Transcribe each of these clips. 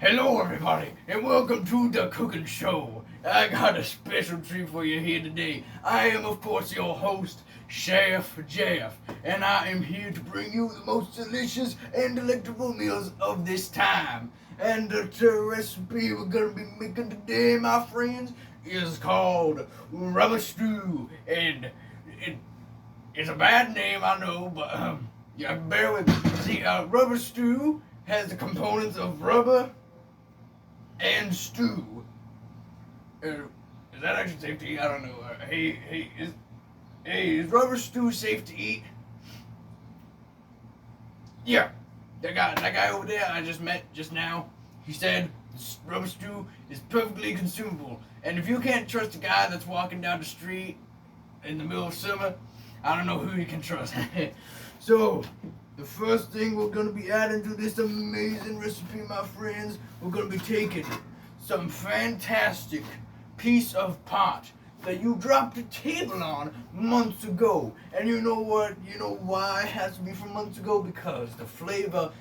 Hello, everybody, and welcome to the Kookin Show. I got a special treat for you here today. I am, of course, your host, Chef Jeff, and I am here to bring you the most delicious and delectable meals of this time. And the recipe we're gonna be making today, my friends, is called rubber stew. And it's a bad name, I know, but yeah, bear with me. See, rubber stew has the components of rubber and stew. Is that actually safe to eat? I don't know. Is rubber stew safe to eat? Yeah, that guy over there I just met just now, he said rubber stew is perfectly consumable. And if you can't trust a guy that's walking down the street in the middle of summer, I don't know who you can trust. So, the first thing we're going to be adding to this amazing recipe, my friends, we're going to be taking some fantastic piece of pot that you dropped a table on months ago. And you know what? You know why it has to be from months ago? Because the flavor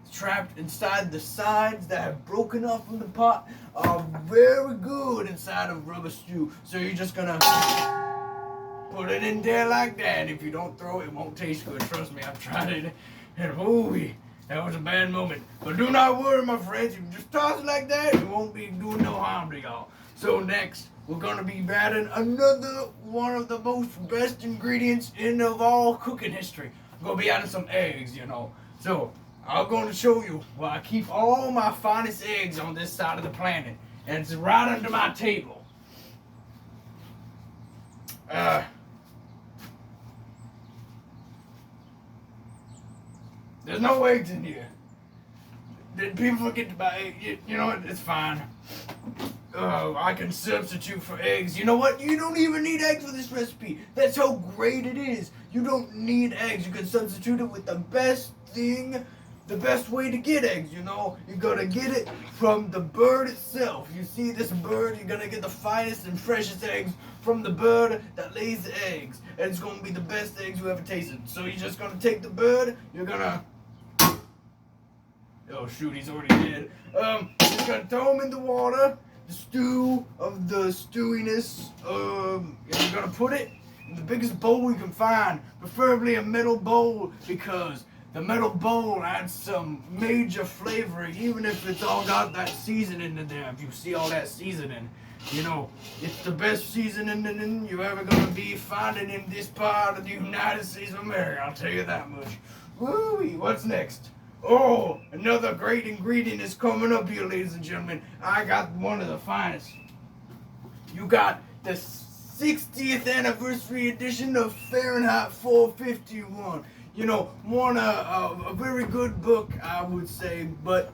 trapped inside the sides that have broken off from the pot are very good inside of rubber stew. So you're just going to put it in there like that. If you don't throw it, it won't taste good. Trust me, I've tried it. And ooh, that was a bad moment. But do not worry, my friends. You can just toss it like that. It won't be doing no harm to y'all. So next, we're going to be adding another one of the most best ingredients in of all cooking history. I'm going to be adding some eggs, you know. So, I'm going to show you where I keep all my finest eggs on this side of the planet. And it's right under my table. There's no eggs in here. Did people forget to buy eggs? You know what? It's fine. I can substitute for eggs. You know what? You don't even need eggs for this recipe. That's how great it is. You don't need eggs. You can substitute it with the best thing, the best way to get eggs, you know? You're gonna get it from the bird itself. You see this bird, you're gonna get the finest and freshest eggs from the bird that lays the eggs. And it's gonna be the best eggs you ever tasted. So you're just gonna take the bird, you're gonna... Oh shoot, he's already dead. You're gonna throw him in the water, the stew of the stewiness. You're gonna put it in the biggest bowl you can find, preferably a metal bowl, because the metal bowl adds some major flavor, even if it's all got that seasoning in there. If you see all that seasoning, you know, it's the best seasoning you're ever gonna be finding in this part of the United States of America, I'll tell you that much. Woo-wee, what's next? Oh, another great ingredient is coming up here, ladies and gentlemen. I got one of the finest. You got the 60th anniversary edition of Fahrenheit 451. You know, a very good book, I would say, but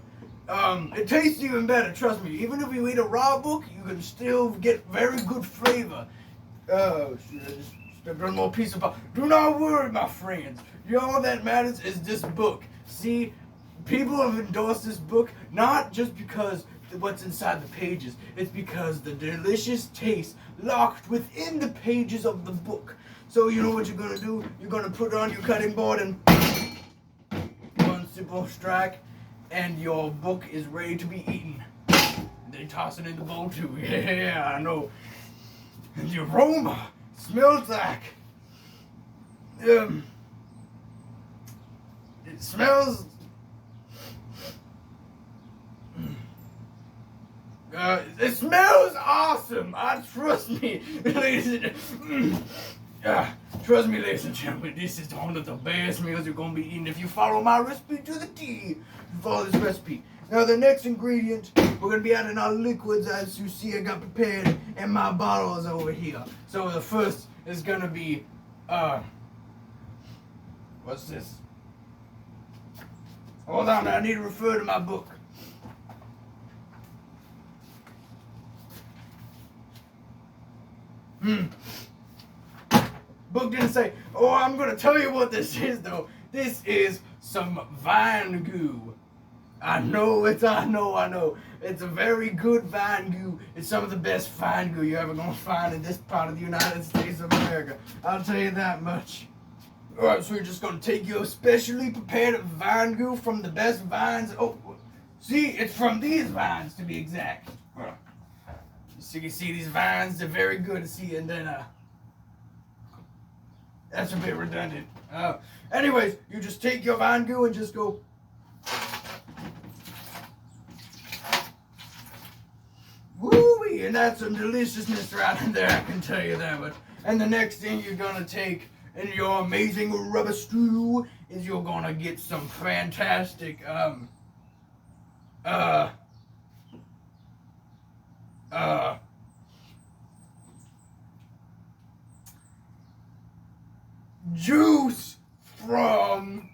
it tastes even better, trust me. Even if you eat a raw book, you can still get very good flavor. Oh, shit, I just stepped on more piece of pie. Do not worry, my friends. All that matters is this book. See, people have endorsed this book not just because what's inside the pages. It's because the delicious taste locked within the pages of the book. So you know what you're going to do? You're going to put on your cutting board and one simple strike, and your book is ready to be eaten. And then toss it in the bowl too. Yeah, I know. And the aroma smells like... It smells... it smells awesome! Trust me, ladies and trust me, ladies and gentlemen, this is one of the best meals you're going to be eating if you follow my recipe to the T. You follow this recipe. Now, the next ingredient, we're going to be adding our liquids, as you see I got prepared, and my bottles over here. So the first is going to be, what's this? Hold on, I need to refer to my book. Book didn't say, oh, I'm going to tell you what this is, though. This is some vine goo. I know. It's a very good vine goo. It's some of the best vine goo you're ever going to find in this part of the United States of America. I'll tell you that much. Alright, so you're just going to take your specially prepared vine goo from the best vines. Oh, See, it's from these vines to be exact. So you can see these vines, they're very good to see, and then, that's a bit redundant. Anyways, you just take your vine goo and just go. Woo-wee, and that's some deliciousness right in there, I can tell you that much. And the next thing you're gonna take in your amazing rubber stew is you're gonna get some fantastic, juice from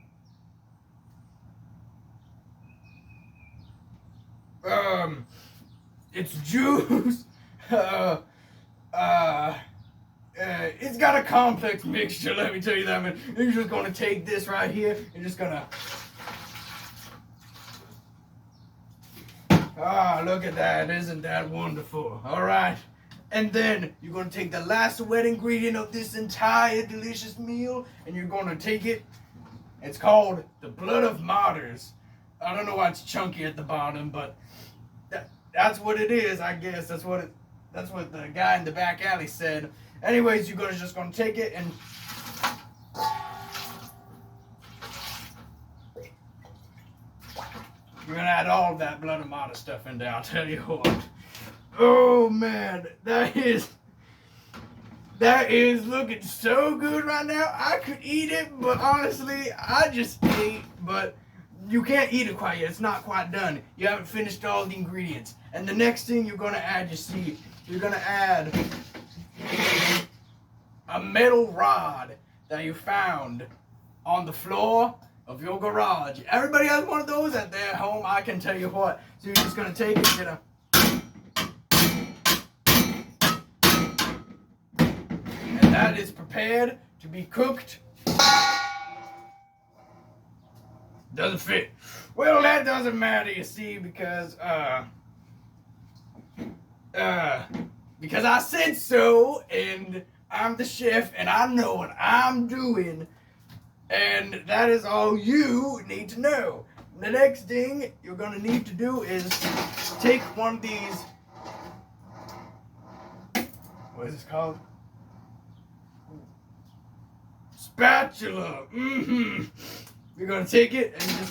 it's juice it's got a complex mixture, let me tell you that, man. You're just gonna take this right here, you're just gonna look at that, isn't that wonderful? Alright, and then you're gonna take the last wet ingredient of this entire delicious meal, and you're gonna take it. It's called the blood of martyrs. I don't know why it's chunky at the bottom, but that's what it is, I guess. That's what the guy in the back alley said. Anyways, you're just gonna take it and you're gonna add all of that blood of martyr stuff in there, I'll tell you what. Oh man, that is looking so good right now. I could eat it, but honestly, I just ate, but you can't eat it quite yet. It's not quite done. You haven't finished all the ingredients. And the next thing you're gonna add, you see, you're gonna add a metal rod that you found on the floor of your garage. Everybody has one of those at their home, I can tell you what. So you're just gonna take it, and that is prepared to be cooked. Doesn't fit. Well, that doesn't matter, you see, because I said so, and I'm the chef, and I know what I'm doing, and that is all you need to know. The next thing you're gonna need to do is take one of these, what is this called? Spatula. You're gonna take it and you're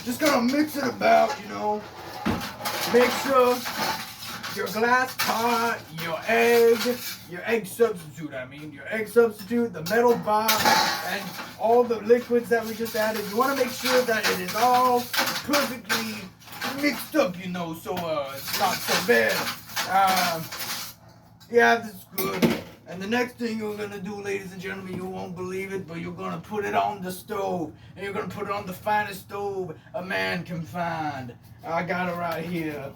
just gonna mix it about, you know. Make sure your glass pot, your egg substitute, the metal bar, and all the liquids that we just added. You want to make sure that it is all perfectly mixed up, you know, so it's not so bad. Yeah, this is good. And the next thing you're gonna do, ladies and gentlemen, you won't believe it, but you're gonna put it on the stove, and you're gonna put it on the finest stove a man can find. I got it right here.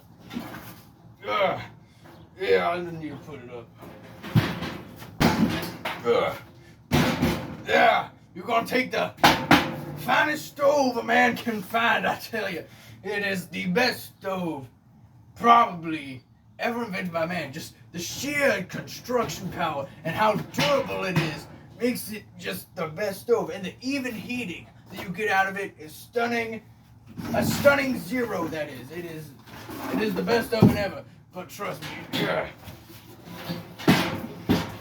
Yeah, I didn't need to put it up. Yeah, you're gonna take the finest stove a man can find, I tell you. It is the best stove probably ever invented by man. Just the sheer construction power and how durable it is makes it just the best stove. And the even heating that you get out of it is stunning. A stunning zero, that is. It is the best oven ever. But trust me,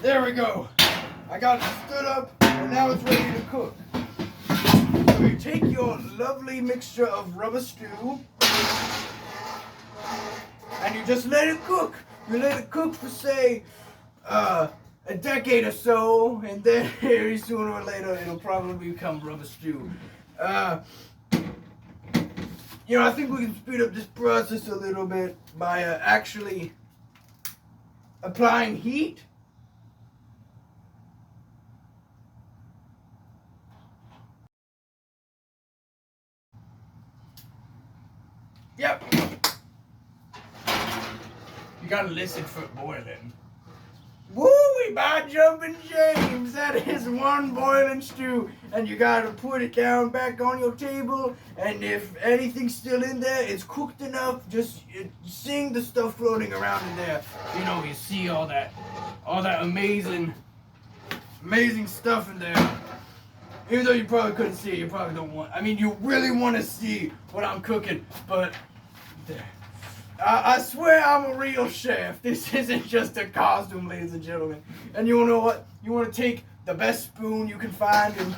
there we go. I got it stood up, and now it's ready to cook. So you take your lovely mixture of rubber stew, and you just let it cook. You let it cook for, say, a decade or so, and then very sooner or later it'll probably become rubber stew. You know, I think we can speed up this process a little bit by actually applying heat. Yep. You gotta listen for it boiling. Woo-wee, by jumping James, that is one boiling stew, and you gotta put it down back on your table, and if anything's still in there, it's cooked enough, just seeing the stuff floating around in there, you know, you see all that amazing stuff in there. Even though you probably couldn't see it, you probably don't want, I mean, you really want to see what I'm cooking, but I swear I'm a real chef. This isn't just a costume, ladies and gentlemen. And you know what? You want to take the best spoon you can find and